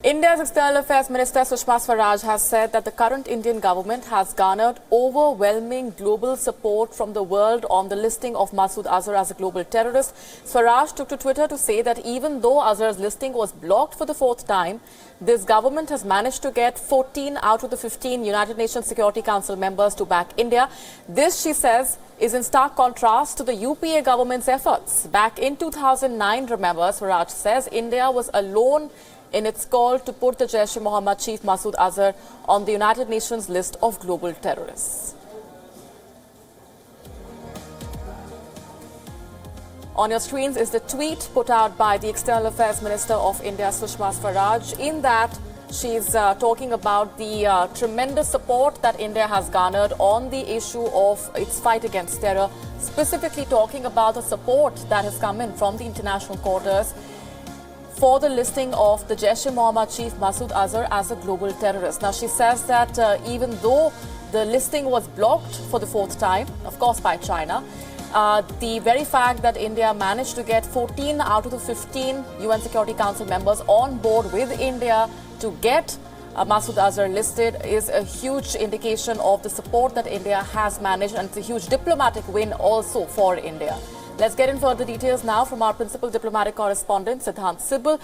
India's External Affairs Minister Sushma Swaraj has said that the current Indian government has garnered overwhelming global support from the world on the listing of Masood Azhar as a global terrorist. Swaraj took to Twitter to say that even though Azhar's listing was blocked for the fourth time, this government has managed to get 14 out of the 15 United Nations Security Council members to back India. This, she says, is in stark contrast to the UPA government's efforts. Back in 2009, remember, Swaraj says India was alone in its call to put the Jaish-e-Mohammed chief Masood Azhar on the United Nations list of global terrorists. On your screens is the tweet put out by the External Affairs Minister of India, Sushma Swaraj. In that, she's talking about the tremendous support that India has garnered on the issue of its fight against terror, specifically talking about the support that has come in from the international quarters for the listing of the Jaish-e-Mohammed chief Masood Azhar as a global terrorist. Now, she says that even though the listing was blocked for the fourth time, of course by China, the very fact that India managed to get 14 out of the 15 UN Security Council members on board with India to get Masood Azhar listed is a huge indication of the support that India has managed, and it's a huge diplomatic win also for India. Let's get in further details now from our principal diplomatic correspondent, Siddhant Sibal.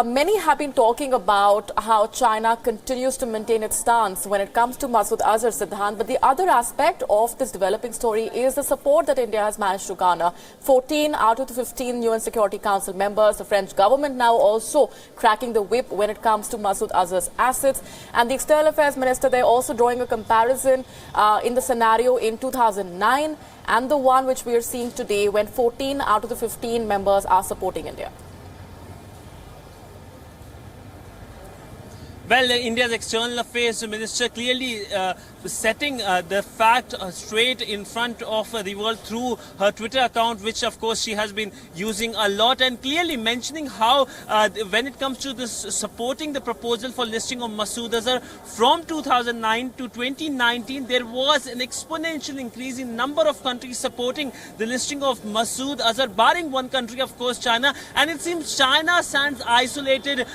Many have been talking about how China continues to maintain its stance when it comes to Masood Azhar, Siddhant. But the other aspect of this developing story is the support that India has managed to garner. 14 out of the 15 UN Security Council members, the French government now also cracking the whip when it comes to Masood Azhar's assets. And the External Affairs Minister, they're also drawing a comparison in the scenario in 2009 and the one which we are seeing today when 14 out of the 15 members are supporting India. Well, India's External Affairs Minister clearly setting the fact straight in front of the world through her Twitter account, which of course she has been using a lot, and clearly mentioning how when it comes to this supporting the proposal for listing of Masood Azhar from 2009 to 2019, there was an exponential increase in number of countries supporting the listing of Masood Azhar, barring one country, of course, China. And it seems China stands isolated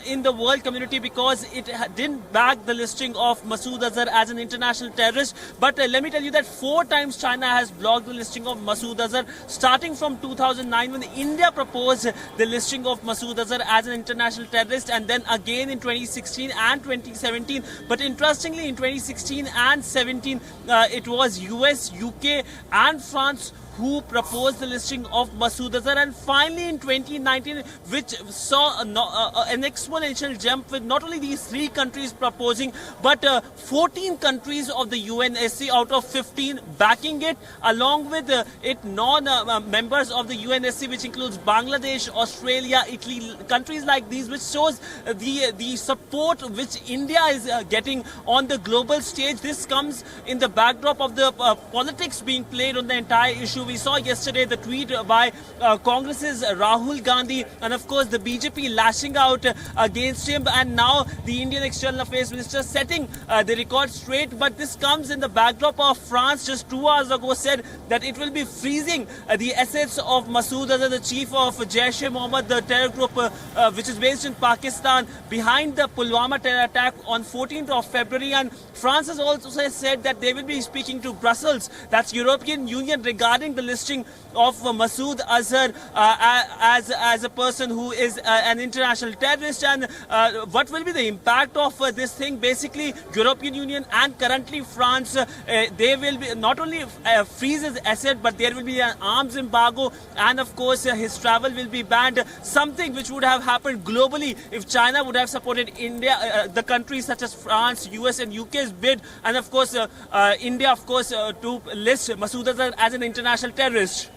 in the world community because it didn't back the listing of Masood Azhar as an international terrorist. But let me tell you that 4 times China has blocked the listing of Masood Azhar, starting from 2009 when India proposed the listing of Masood Azhar as an international terrorist, and then again in 2016 and 2017. But interestingly, in 2016 and 17, it was US, UK and France who proposed the listing of Masood Azhar, and finally in 2019, which saw an exponential jump with not only these 3 countries proposing, but 14 countries of the UNSC out of 15 backing it, along with non-members of the UNSC, which includes Bangladesh, Australia, Italy, countries like these, which shows the support which India is getting on the global stage. This comes in the backdrop of the politics being played on the entire issue. We saw yesterday the tweet by Congress's Rahul Gandhi, and of course the BJP lashing out against him, and now the Indian External Affairs Minister setting the record straight. But this comes in the backdrop of France just 2 hours ago said that it will be freezing the assets of Masood Azhar, the chief of Jaish-e-Mohammed, the terror group which is based in Pakistan, behind the Pulwama terror attack on 14th of February. And France has also said that they will be speaking to Brussels, that's European Union, regarding the listing of Masood Azhar as a person who is an international terrorist, and what will be the impact of this thing. Basically, European Union and currently France, they will be not only freeze his asset, but there will be an arms embargo, and of course his travel will be banned, something which would have happened globally if China would have supported India, the countries such as France, US and UK's bid, and of course India, of course, to list Masood Azhar as an international terrorist.